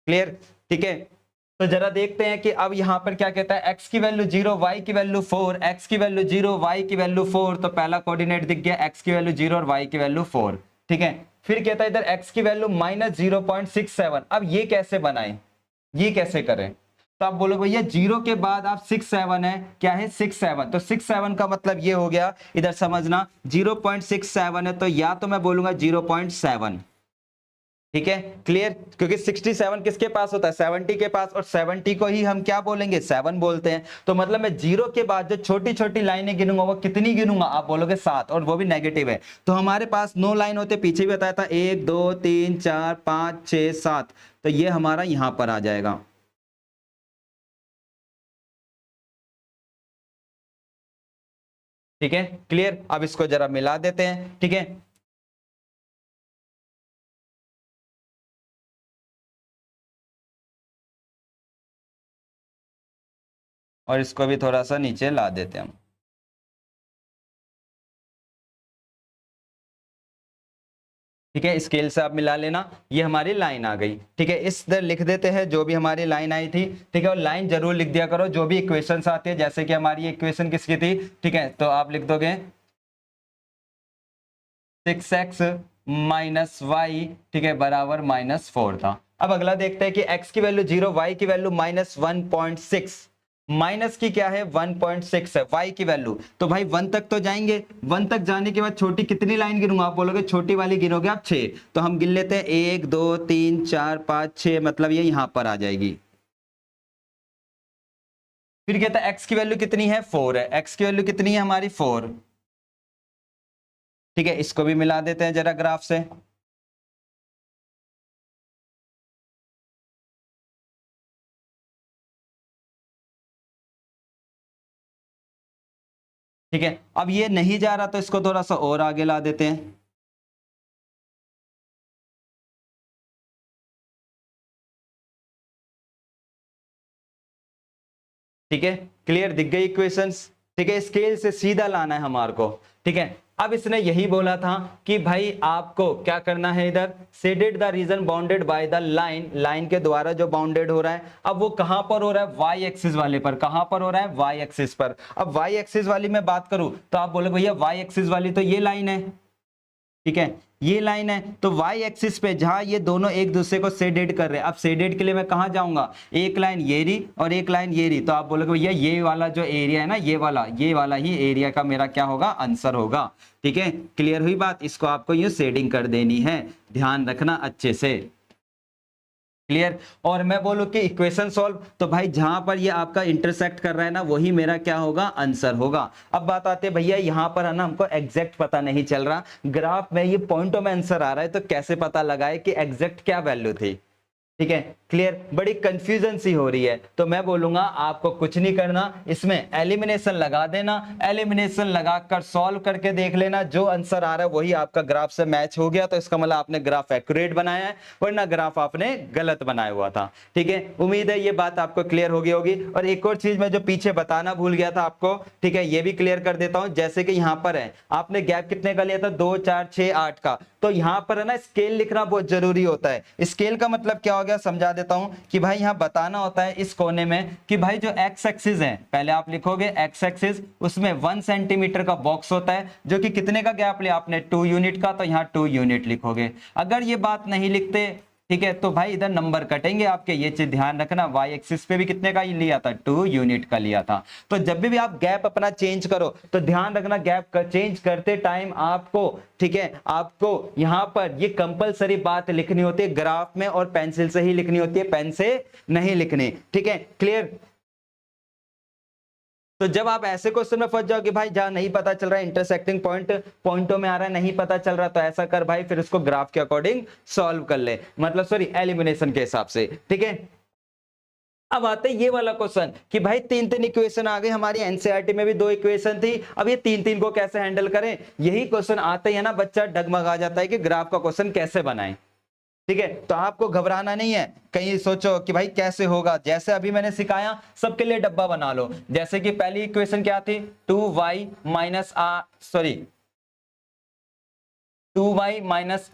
क्लियर, ठीक है। तो जरा देखते हैं कि अब यहां पर क्या कहता है, x की वैल्यू 0, y की वैल्यू 4, x की वैल्यू 0, y की वैल्यू 4। तो पहला कोऑर्डिनेट दिख गया, x की वैल्यू 0 और y की वैल्यू 4, ठीक है। फिर कहता है इधर x की वैल्यू -0.67। अब ये कैसे बनाएं, ये कैसे करें, तो आप बोलो भैया 0 के बाद आप 6-7 है, क्या है 6-7, तो 6-7 का मतलब ये हो गया, इधर समझना 0.67 है तो या तो मैं बोलूंगा 0.7, ठीक है। क्लियर, क्योंकि 67 किसके पास होता है, 70 के पास, और 70 को ही हम क्या बोलेंगे, 7 बोलते हैं। तो मतलब मैं 0 के बाद जो छोटी छोटी लाइनें गिनूंगा वो कितनी गिनूंगा, आप बोलोगे 7, और वो भी नेगेटिव है। तो हमारे पास 9 लाइन होते, पीछे भी बताया था, 1 2 3 4 5 6 7, तो ये हमारा यहां पर आ जाएगा, ठीक है। क्लियर, अब इसको जरा मिला देते हैं, ठीक है। और इसको भी थोड़ा सा नीचे ला देते हैं हम। ठीक है, स्केल से आप मिला लेना, ये हमारी लाइन आ गई। ठीक है, इस तरह लिख देते हैं जो भी हमारी लाइन आई थी। ठीक है, और लाइन जरूर लिख दिया करो जो भी इक्वेशंस आती है, जैसे कि हमारी इक्वेशन किसकी थी। ठीक है, तो आप लिख दोगे 6x माइनस वाई, ठीक है, बराबर -4 था। अब अगला देखते हैं कि x की वैल्यू 0, y की वैल्यू -1.6, माइनस की क्या है 1.6 है, y की वैल्यू, तो भाई 1 तक तो जाएंगे। 1 तक जाने के बाद छोटी कितनी लाइन गिनूंगा, आप बोलोगे छोटी वाली गिनोगे आप 6, तो हम गिन लेते हैं 1 2 3 4 5 6, मतलब ये यहां पर आ जाएगी। फिर कहता है x की वैल्यू कितनी है 4 है, x की वैल्यू कितनी है हमारी 4। ठीक है, इसको भी मिला देते हैं जरा ग्राफ से। ठीक है, अब ये नहीं जा रहा तो इसको थोड़ा सा और आगे ला देते हैं। ठीक है, क्लियर, दिख गई इक्वेशंस। ठीक है, स्केल से सीधा लाना है हमारे को। ठीक है, अब इसने यही बोला था कि भाई आपको क्या करना है, इधर shaded the region bounded by the line, line के द्वारा जो बाउंडेड हो रहा है। अब वो कहां पर हो रहा है, वाई एक्सिस वाले पर। कहां पर हो रहा है, वाई एक्सिस पर। अब वाई एक्सिस वाली में बात करूं तो आप बोले भैया वाई एक्सिस वाली तो ये लाइन है। ठीक है, ये लाइन है, तो y एक्सिस पे जहां ये दोनों एक दूसरे को शेडेड कर रहे हैं, अब शेडेड के लिए मैं कहां जाऊंगा, एक लाइन ये रही और एक लाइन ये रही, तो आप बोलोगे भैया ये वाला जो एरिया है ना, ये वाला ही एरिया का मेरा क्या होगा, आंसर होगा। ठीक है, क्लियर हुई बात, इसको आपको यूं शेडिंग कर देनी है, ध्यान रखना अच्छे से। क्लियर, और मैं बोलूं कि इक्वेशन सॉल्व, तो भाई जहां पर ये आपका इंटरसेक्ट कर रहा है ना, वही मेरा क्या होगा, आंसर होगा। अब बात आती है भैया यहां पर है ना, हमको एग्जैक्ट पता नहीं चल रहा, ग्राफ में ये पॉइंटों में आंसर आ रहा है, तो कैसे पता लगाए कि एग्जैक्ट क्या वैल्यू थी। ठीक है, क्लियर, बड़ी कंफ्यूजन सी हो रही है, तो मैं बोलूंगा आपको कुछ नहीं करना, इसमें एलिमिनेशन लगा देना, एलिमिनेशन लगाकर सॉल्व करके देख लेना, जो आंसर आ रहा है वही आपका ग्राफ से मैच हो गया, तो इसका मतलब आपने ग्राफ एक्यूरेट बनाया है, वरना ग्राफ आपने गलत बनाया हुआ था। ठीक है, उम्मीद है ये बात आपको क्लियर हो गई होगी। और एक और चीज मैं जो पीछे बताना भूल गया था आपको, ठीक है, ये भी क्लियर कर देता हूं। जैसे कि यहां पर है, आपने गैप कितने का लिया था, 2 4 6 8 का, तो यहां पर है ना स्केल लिखना बहुत जरूरी होता है। स्केल का मतलब क्या हो गया, समझा देता हूं कि भाई यहां बताना होता है इस कोने में कि भाई जो एक्स एक्सिस है, पहले आप लिखोगे एक्स एक्सिस, उसमें 1 सेंटीमीटर का बॉक्स होता है, जो कि कितने का गैप लिया आपने, 2 यूनिट का, तो यहां 2 यूनिट लिखोगे। अगर ये बात नहीं लिखते, ठीक है, तो भाई इधर नंबर कटेंगे आपके, ये चीज ध्यान रखना। वाई एक्सिस पे भी कितने का ही लिया था, 2 यूनिट का लिया था। तो जब भी आप गैप अपना चेंज करो तो ध्यान रखना, गैप चेंज करते टाइम आपको, ठीक है, आपको यहां पर ये कंपलसरी बात लिखनी होती है ग्राफ में, और पेंसिल से ही लिखनी होती है, पेन से नहीं लिखनी। ठीक है, क्लियर। तो जब आप ऐसे क्वेश्चन में फंस जाओ कि भाई जहां नहीं पता चल रहा है, इंटरसेक्टिंग पॉइंट पॉइंटों में आ रहा है, नहीं पता चल रहा, तो ऐसा कर भाई, फिर उसको ग्राफ के अकॉर्डिंग सॉल्व कर ले, मतलब सॉरी एलिमिनेशन के हिसाब से। ठीक है, अब आते हैं ये वाला क्वेश्चन कि भाई 3 इक्वेशन आ गई हमारी, एनसीईआरटी में भी 2 इक्वेशन थी, अब ये 3 को कैसे हैंडल करें। यही क्वेश्चन आते ही है ना, बच्चा डगमगा जाता है कि ग्राफ का क्वेश्चन कैसे बनाएं। ठीक है, तो आपको घबराना नहीं है, कहीं सोचो कि भाई कैसे होगा, जैसे अभी मैंने सिखाया सबके लिए डब्बा बना लो। जैसे कि पहली इक्वेशन क्या थी, 2y minus sorry 2y minus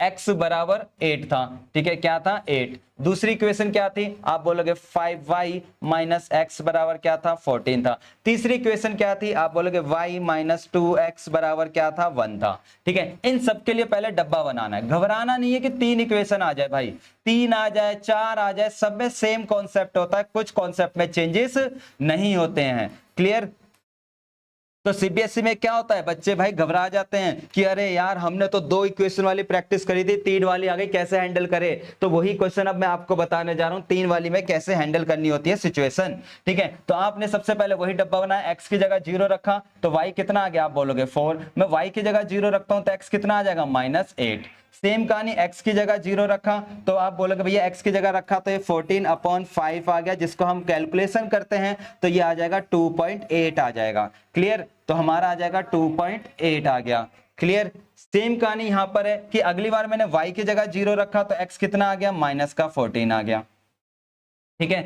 x बराबर 8 था। ठीक है, क्या था 8। दूसरी इक्वेशन क्या थी, आप बोलोगे 5y माइनस एक्स बराबर क्या था 14 था। तीसरी इक्वेशन क्या थी, आप बोलोगे y माइनस 2x बराबर क्या था 1 था। ठीक है, इन सब के लिए पहले डब्बा बनाना है, घबराना नहीं है कि 3 इक्वेशन आ जाए भाई, 3 आ जाए 4 आ जाए, सब में सेम कॉन्सेप्ट होता है, कुछ कॉन्सेप्ट में चेंजेस नहीं होते हैं। क्लियर। तो सीबीएसई में क्या होता है, बच्चे भाई घबरा जाते हैं कि अरे यार हमने तो 2 इक्वेशन वाली प्रैक्टिस करी थी, 3 वाली आ गई, कैसे हैंडल करे। तो वही क्वेश्चन अब मैं आपको बताने जा रहा हूं, 3 वाली में कैसे हैंडल करनी होती है सिचुएशन। ठीक है, तो आपने सबसे पहले वही डब्बा बनाया, एक्स की जगह 0 रखा तो वाई कितना आ गया, आप बोलोगे 4। मैं वाई की जगह 0 रखता हूं तो एक्स कितना आ जाएगा, -8। सेम कहानी, x की जगह 0 रखा तो आप बोलोगे भैया x की जगह रखा तो ये 14/5 आ गया, जिसको हम कैलकुलेशन करते हैं तो ये आ जाएगा 2.8 आ जाएगा। क्लियर, तो हमारा आ जाएगा 2.8 आ गया। क्लियर, सेम कहानी यहां पर है कि अगली बार मैंने y की जगह 0 रखा तो x कितना आ गया, -14 आ गया। ठीक है,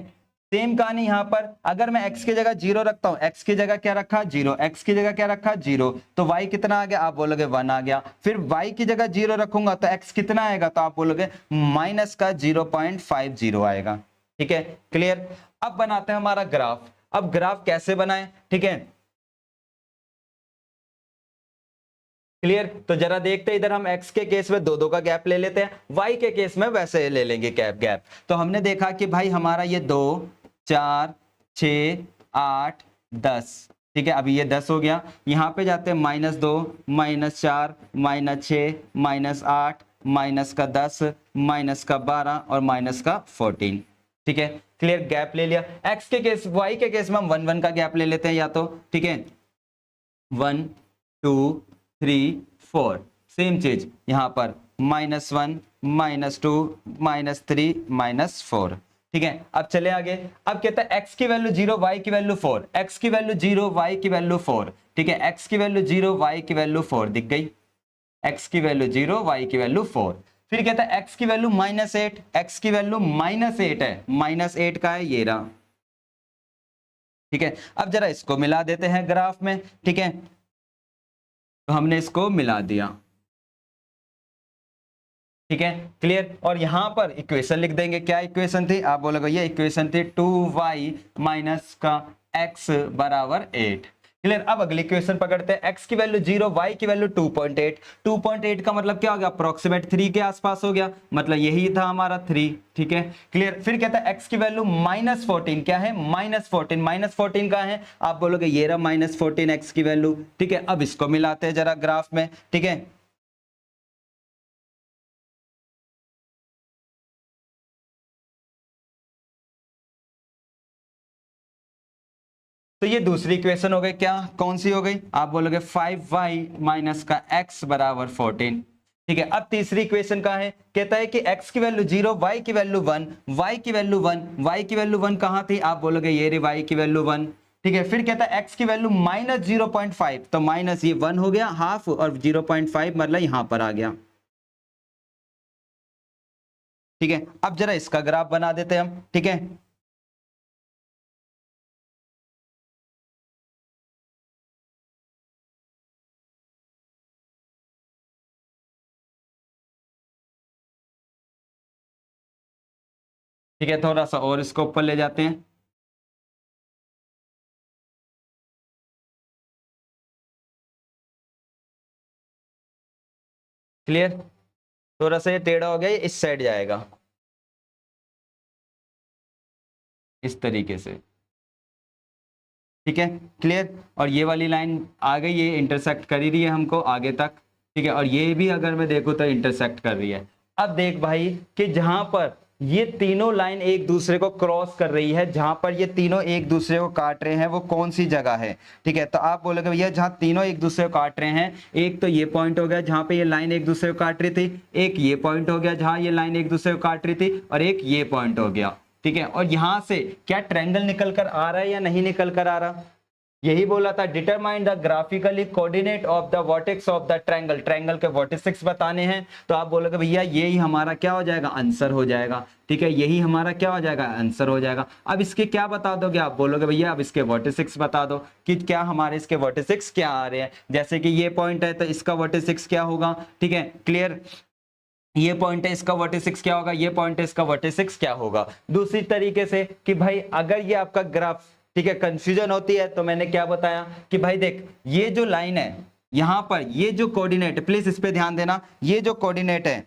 सेम कहानी यहाँ पर, अगर मैं x की जगह 0 रखता हूँ, x की जगह क्या रखा 0, x की जगह क्या रखा 0, तो y कितना आ गया, आप बोलोगे 1 आ गया। फिर y की जगह 0 रखूंगा तो x कितना आएगा, तो आप बोलोगे माइनस का 0.50 आएगा। ठीक है, क्लियर। अब बनाते हैं हमारा ग्राफ। अब ग्राफ कैसे बनाएं, ठीक है, क्लियर। तो जरा देखते हैं, इधर हम x के केस में 2 2 का गैप ले लेते हैं, y के केस में वैसे ले लेंगे गैप गैप। तो हमने देखा कि भाई हमारा ये 2 4 6 8 10, ठीक है, अभी ये 10 हो गया। यहाँ पे जाते हैं -2 -4 -6 -8 माइनस का 10 माइनस का 12 और माइनस का 14। ठीक है, क्लियर, गैप ले लिया। x के केस, y के केस में हम 1 1 का गैप ले लेते हैं या तो, ठीक है, 1 2 3 4, सेम चीज यहाँ पर -1 -2 -3 -4। ठीक है, अब चले आगे। अब कहता है x की वैल्यू 0 y की वैल्यू 4, x की वैल्यू 0 y की वैल्यू 4। ठीक है, x की वैल्यू 0 y की वैल्यू 4 दिख गई, x की वैल्यू 0 y की वैल्यू 4। फिर कहता है x की वैल्यू -8, x की वैल्यू -8 है, -8 का है ये रहा। ठीक है, अब जरा इसको मिला देते हैं ग्राफ में। ठीक है, तो हमने इसको मिला दिया। ठीक है, क्लियर। और यहां पर इक्वेशन लिख देंगे, क्या इक्वेशन थी, आप बोलोगे ये इक्वेशन थी 2y माइनस का x बराबर 8। क्लियर। अब अगली इक्वेशन पकड़ते हैं, x की वैल्यू 0 y की वैल्यू 2.8। 2.8 का मतलब क्या हो गया, अप्रोक्सीमेट 3 के आसपास हो गया, मतलब यही था हमारा 3। ठीक है, क्लियर। फिर कहता है x की वैल्यू -14, क्या है -14, -14 का है, आप बोलोगे ये रहा -14 x की वैल्यू। ठीक है, अब इसको मिलाते हैं जरा ग्राफ में। ठीक है, तो ये दूसरी इक्वेशन हो गई, क्या कौन सी हो गई, आप बोलोगे 5y माइनस का x बराबर 14। ठीक है, अब तीसरी इक्वेशन का है, कहता है कि x की वैल्यू 0 y की वैल्यू 1, y की वैल्यू 1, y की वैल्यू 1 कहां थी, आप बोलोगे ये रे y की वैल्यू 1। ठीक है, फिर कहता है x की वैल्यू -0.5, तो माइनस ये 1 हो गया हाफ और 0.5 मतलब यहां पर आ गया। ठीक है, अब जरा इसका ग्राफ बना देते हैं हम। ठीक है, ठीक है, थोड़ा सा और इसको ऊपर ले जाते हैं। क्लियर, थोड़ा सा ये टेढ़ा हो गया, ये इस साइड जाएगा इस तरीके से। ठीक है, क्लियर। और ये वाली लाइन आ गई, ये इंटरसेक्ट कर ही रही है हमको आगे तक। ठीक है, और ये भी अगर मैं देखूं तो इंटरसेक्ट कर रही है। अब देख भाई कि जहां पर ये तीनों लाइन एक दूसरे को क्रॉस कर रही है, जहां पर ये तीनों एक दूसरे को काट रहे हैं, वो कौन सी जगह है। ठीक है, तो आप बोलोगे भैया जहां तीनों एक दूसरे को काट रहे हैं, एक तो ये पॉइंट हो गया जहां पे ये लाइन एक दूसरे को काट रही थी, एक ये पॉइंट हो गया जहां ये लाइन एक दूसरे को काट रही थी, और एक ये पॉइंट हो गया। ठीक है, और यहां से क्या ट्रायंगल निकल कर आ रहा है या नहीं निकल कर आ रहा, यही बोला था, determine the graphically coordinate of the vertex of the triangle, triangle के वर्टिसेस बताने हैं। तो आप बोलोगे भैया यही हमारा क्या हो जाएगा, आंसर हो जाएगा। ठीक है, यही हमारा क्या हो जाएगा, आंसर हो जाएगा। अब इसके क्या बता दोगे, आप बोलोगे भैया अब इसके वर्टिसेस बता दो कि क्या हमारे इसके वर्टिसेस क्या आ रहे हैं। जैसे कि ये पॉइंट है तो इसका वर्टिसेस क्या होगा। ठीक है, क्लियर, ये पॉइंट है इसका वर्टिसेस क्या होगा, ये पॉइंट है इसका वर्टिसेस क्या होगा। दूसरी तरीके से कि भाई अगर ये आपका ग्राफ, ठीक है, कंफ्यूजन होती है तो मैंने क्या बताया कि भाई देख ये जो लाइन है यहां पर, ये जो कोऑर्डिनेट, प्लीज इस पे ध्यान देना, ये जो कोऑर्डिनेट है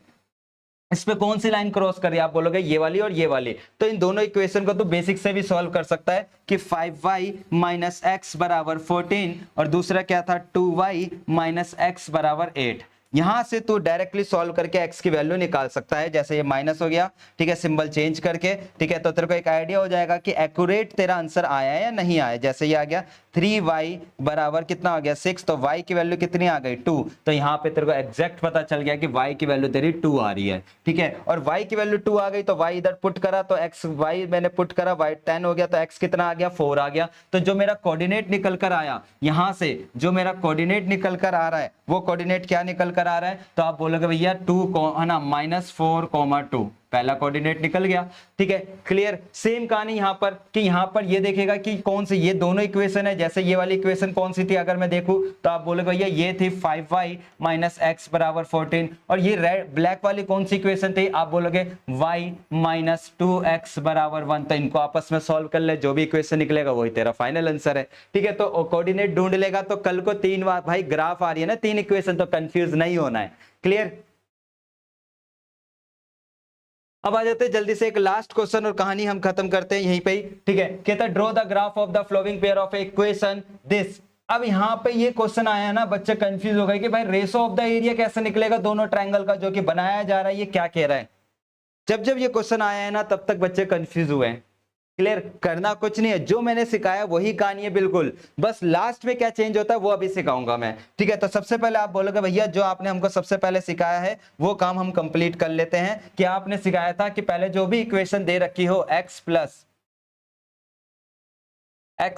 इस पे कौन सी लाइन क्रॉस कर रही है, आप बोलोगे ये वाली और ये वाली। तो इन दोनों इक्वेशन को तो बेसिक से भी सॉल्व कर सकता है कि 5y माइनस एक्स बराबर 14 और दूसरा क्या था 2y माइनस एक्स बराबर 8। यहां से तू डायरेक्टली सॉल्व करके x की वैल्यू निकाल सकता है, जैसे ये माइनस हो गया, ठीक है, सिंबल चेंज करके। ठीक है, तो तेरे को एक आइडिया हो जाएगा कि एक्यूरेट तेरा आंसर आया है या नहीं आया। जैसे ये आ गया 3y बराबर कितना हो गया 6, तो y की वैल्यू कितनी आ गई 2, तो यहाँ पे तेरे को एग्जैक्ट पता चल गया कि y की वैल्यू तेरी 2 आ रही है। ठीक है, और y की वैल्यू 2 आ गई तो y इधर पुट करा तो x, y मैंने पुट करा, y 10 हो गया तो x कितना आ गया 4 आ गया। तो जो मेरा कोऑर्डिनेट निकल कर आया यहां से, जो मेरा कोऑर्डिनेट निकल कर आ रहा है वो कोऑर्डिनेट क्या निकल कर आ रहा है, तो आप बोलोगे भैया 2 है ना -4, 2 पहला कोऑर्डिनेट निकल गया। ठीक है, क्लियर। सेम कहानी यहाँ पर कि यहाँ पर ये देखेगा कि कौन सी, ये दोनों इक्वेशन है। जैसे ये वाली इक्वेशन कौन सी थी अगर मैं देखूं तो आप बोलोगे भैया ये थी 5y माइनस एक्स बराबर 14, और ये रेड ब्लैक वाली कौन सी इक्वेशन थी, आप बोलोगे y माइनस 2x बराबर 1। तो इनको आपस में सॉल्व कर ले, जो भी इक्वेशन निकलेगा वही तेरा फाइनल आंसर है। ठीक है, तो कोऑर्डिनेट ढूंढ लेगा तो कल को 3 बार भाई ग्राफ आ रही है ना 3 इक्वेशन, तो कंफ्यूज नहीं होना है। क्लियर। अब आ जाते हैं जल्दी से एक लास्ट क्वेश्चन और कहानी हम खत्म करते हैं यहीं पे ही। ठीक है, कहता है draw the graph of the flowing pair of equation this. अब यहाँ पे ये क्वेश्चन आया ना, बच्चे कंफ्यूज हो गए कि भाई रेशो ऑफ द एरिया कैसे निकलेगा दोनों ट्रायंगल का जो कि बनाया जा रहा है, ये क्या कह रहा है। जब जब ये क्वेश्चन आया है ना तब तक बच्चे कंफ्यूज हुए हैं। क्लियर, करना कुछ नहीं है, जो मैंने सिखाया वही कहानी है बिल्कुल, बस लास्ट में क्या चेंज होता है वो अभी सिखाऊंगा मैं। ठीक है, तो सबसे पहले आप बोलोगे भैया जो आपने हमको सबसे पहले सिखाया है वो काम हम कंप्लीट कर लेते हैं। कि आपने सिखाया था कि पहले जो भी इक्वेशन दे रखी हो x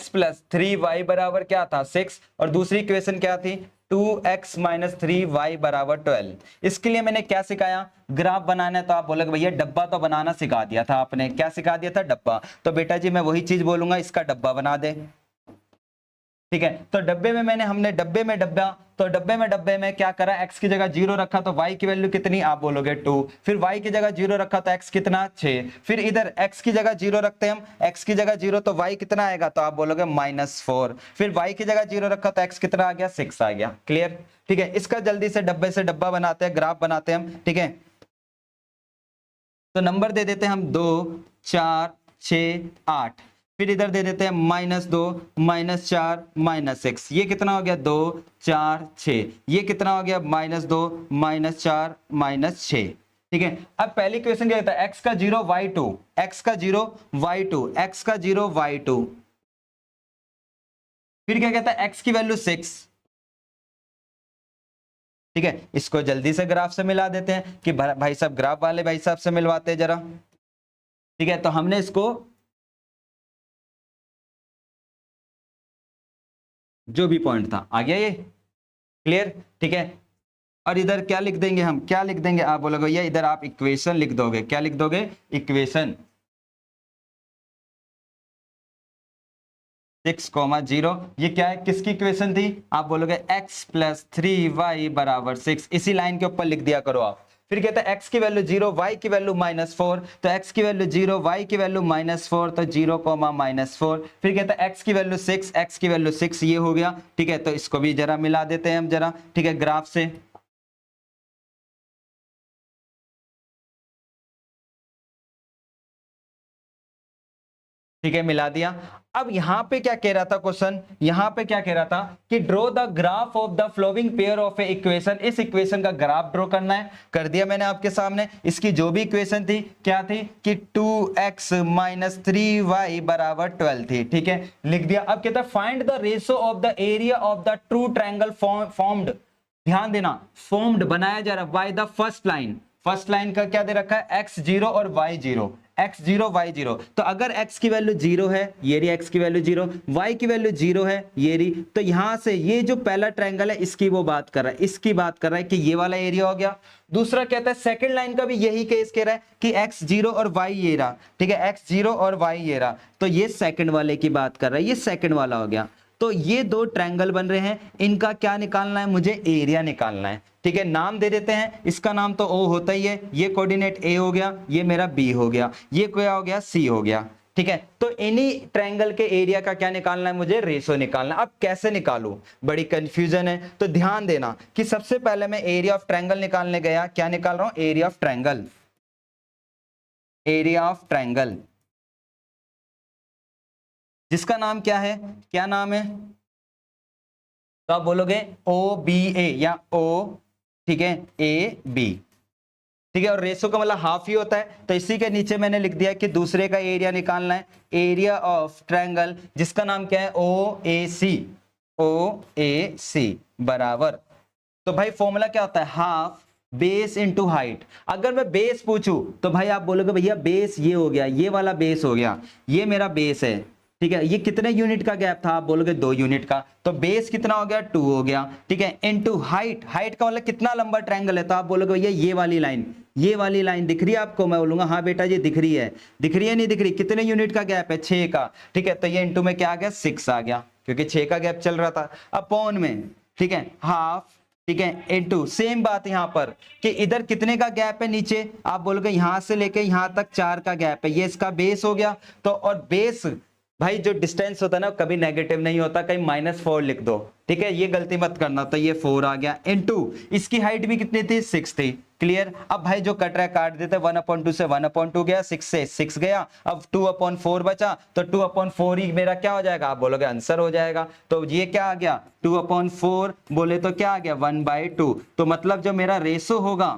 प्लस 3y बराबर क्या था 6, और दूसरी इक्वेशन क्या थी 2x माइनस 3y बराबर 12। इसके लिए मैंने क्या सिखाया, ग्राफ बनाना है। तो आप बोलोगे भैया डब्बा तो बनाना सिखा दिया था आपने, क्या सिखा दिया था, डब्बा। तो बेटा जी मैं वही चीज बोलूंगा, इसका डब्बा बना दे। ठीक है, तो डब्बे में हमने डब्बे में क्या करा, x की जगह 0 रखा तो y की वैल्यू कितनी, आप बोलोगे 2। फिर y की जगह 0 रखा तो x कितना 6। फिर इधर x की जगह 0 रखते हैं हम, x की जगह 0 तो y कितना आएगा, तो आप बोलोगे -4। फिर y की जगह 0 रखा तो x कितना आ गया 6 आ गया। क्लियर। ठीक है, इसका जल्दी से डब्बे से डब्बा बनाते हैं, ग्राफ बनाते हैं हम। ठीक है, तो नंबर दे देते हैं हम 2 4 6 8। फिर इधर दे देते हैं -2 -4 -6। ये कितना हो गया 2 4 6। ये कितना हो गया -2 -4 -6। ठीक है, अब पहली क्वेश्चन क्या कहता है, x का 0 y2, x का 0 y2, x का 0 y2। फिर क्या कहता है x की वैल्यू 6। ठीक है, इसको जल्दी से ग्राफ से मिला देते हैं कि भाई साहब ग्राफ वाले भाई साहब से मिलवाते हैं जरा। ठीक है, तो हमने इसको जो भी पॉइंट था आ गया ये। क्लियर। ठीक है, और इधर क्या लिख देंगे हम, क्या लिख देंगे, आप बोलोगे भैया इधर आप इक्वेशन लिख दोगे, क्या लिख दोगे, इक्वेशन 6,0। ये क्या है, किसकी इक्वेशन थी, आप बोलोगे x प्लस 3y बराबर 6। इसी लाइन के ऊपर लिख दिया करो आप। फिर कहता है x की वैल्यू 0, y की वैल्यू -4, तो x की वैल्यू 0, y की वैल्यू -4, तो 0, -4। फिर कहता है x की वैल्यू 6, x की वैल्यू 6, ये हो गया। ठीक है, तो इसको भी जरा मिला देते हैं हम जरा। ठीक है, ग्राफ से। ठीक है, मिला दिया। अब यहां पे क्या कह रहा था क्वेश्चन, यहां पे क्या कह रहा था कि draw the graph of the flowing pair of A equation. इस इक्वेशन का ग्राफ ड्रॉ करना है, कर दिया मैंने आपके सामने। इसकी जो भी इक्वेशन थी क्या थी कि 2x माइनस 3y बराबर 12 थी। ठीक है, लिख दिया। अब कहता है find the ratio of the area of the true triangle formed. ध्यान देना, फॉर्म्ड बनाया जा रहा है by the first line. First line का क्या दे रखा है, x0 और y0, x0 y0। तो अगर x की वैल्यू 0 है, ये रही x की वैल्यू 0, y की वैल्यू 0 है, ये रही, तो यहां से ये जो पहला ट्रायंगल है इसकी वो बात कर रहा है, इसकी बात कर रहा है कि ये वाला एरिया हो गया। दूसरा कहता है सेकंड लाइन का भी यही केस कह रहा है कि x0 और y ये रहा। ठीक है, x0 और y ये रहा, तो ये सेकंड वाले की बात कर रहा है, ये सेकंड वाला हो गया। तो ये दो ट्रायंगल बन रहे हैं, इनका क्या निकालना है, मुझे एरिया निकालना है। ठीक है, नाम दे देते हैं, इसका नाम तो O होता ही है, ये कोऑर्डिनेट A हो गया, ये मेरा B हो गया, ये क्या हो गया C हो गया। ठीक है, तो इन्हीं ट्रायंगल के एरिया का क्या निकालना है, मुझे रेशो निकालना है। अब कैसे निकालूं, बड़ी कंफ्यूजन है। तो ध्यान देना कि सबसे पहले मैं एरिया ऑफ ट्रायंगल निकालने गया, क्या निकाल रहा हूं, area of triangle, area of triangle जिसका नाम क्या है, क्या नाम है, तो आप बोलोगे OBA या O। ठीक है, AB। ठीक है, और रेशो का मतलब हाफ ही होता है, तो इसी के नीचे मैंने लिख दिया कि दूसरे का एरिया निकालना है, एरिया ऑफ ट्रायंगल जिसका नाम क्या है OAC। OAC बराबर, तो भाई फॉर्मूला क्या होता है, हाफ बेस इंटू हाइट। अगर मैं बेस पूछूं तो भाई आप बोलोगे भैया बेस ये हो गया, ये वाला बेस हो गया, ये मेरा बेस है। ठीक है, ये कितने यूनिट का गैप था, आप बोलोगे 2 यूनिट का, तो बेस कितना हो गया 2 हो गया, ठीक है, इनटू हाइट, हाइट का मतलब कितना लंबा ट्रायंगल है, तो आप बोलोगे भैया ये वाली लाइन दिख रही है आपको, मैं बोलूंगा हाँ बेटा जी दिख रही है नहीं दिख रही, कितने यूनिट का गैप है 6 का, ठीक है, तो ये इनटू में क्या आ गया 6 आ गया, क्योंकि 6 का गैप चल रहा था, अपॉन में, ठीक है, हाफ, ठीक है, इनटू सेम बात यहां पर कि इधर कितने का गैप है नीचे, आप बोलोगे यहां से लेके यहां तक 4 का गैप है, ये इसका बेस हो गया, तो और बेस भाई जो डिस्टेंस होता है ना कभी नेगेटिव नहीं होता, कहीं -4 लिख दो, ठीक है, ये गलती मत करना, तो ये 4 आ गया, इनटू इसकी हाइट भी कितनी थी 6 थी, क्लियर। अब भाई जो कट रहा है काट देते, 1/2 से 1/2 गया, 6 से 6 गया, अब 2/4 बचा, तो 2/4 ही मेरा क्या हो जाएगा, आप बोलोगे आंसर हो जाएगा, तो ये क्या आ गया 2/4 बोले तो क्या आ गया 1/2, तो मतलब जो मेरा रेशो होगा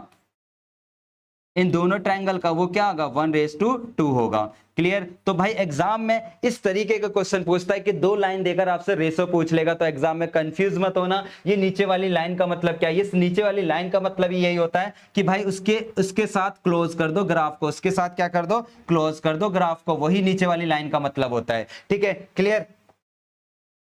इन दोनों ट्रायंगल का वो क्या होगा 1:2 होगा, क्लियर। तो भाई एग्जाम में इस तरीके का क्वेश्चन पूछता है कि 2 लाइन देकर आपसे रेशो पूछ लेगा, तो एग्जाम में कंफ्यूज मत होना, ये नीचे वाली लाइन का मतलब क्या है, इस नीचे वाली लाइन का मतलब यही होता है कि भाई उसके साथ क्लोज कर दो ग्राफ को, उसके साथ क्या कर दो क्लोज कर दो ग्राफ को, वही नीचे वाली लाइन का मतलब होता है, ठीक है, क्लियर।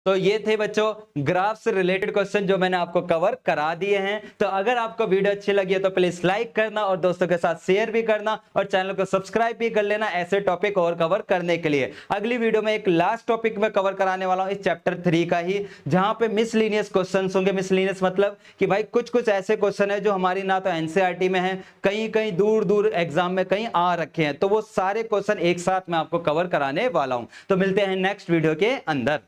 तो ये थे बच्चों ग्राफ से रिलेटेड क्वेश्चन जो मैंने आपको कवर करा दिए हैं। तो अगर आपको वीडियो अच्छी लगी है तो प्लीज लाइक करना और दोस्तों के साथ शेयर भी करना और चैनल को सब्सक्राइब भी कर लेना ऐसे टॉपिक और कवर करने के लिए। अगली वीडियो में एक लास्ट टॉपिक में कवर कराने वाला हूं इस चैप्टर 3 का ही, जहां पे मिसलिनियस क्वेश्चन होंगे। मिसलिनियस मतलब कि भाई कुछ ऐसे क्वेश्चन है जो हमारी ना तो एनसीईआरटी में है, कहीं कहीं दूर दूर एग्जाम में कहीं आ रखे हैं, तो वो सारे क्वेश्चन एक साथ मैं आपको कवर कराने वाला हूं। तो मिलते हैं नेक्स्ट वीडियो के अंदर।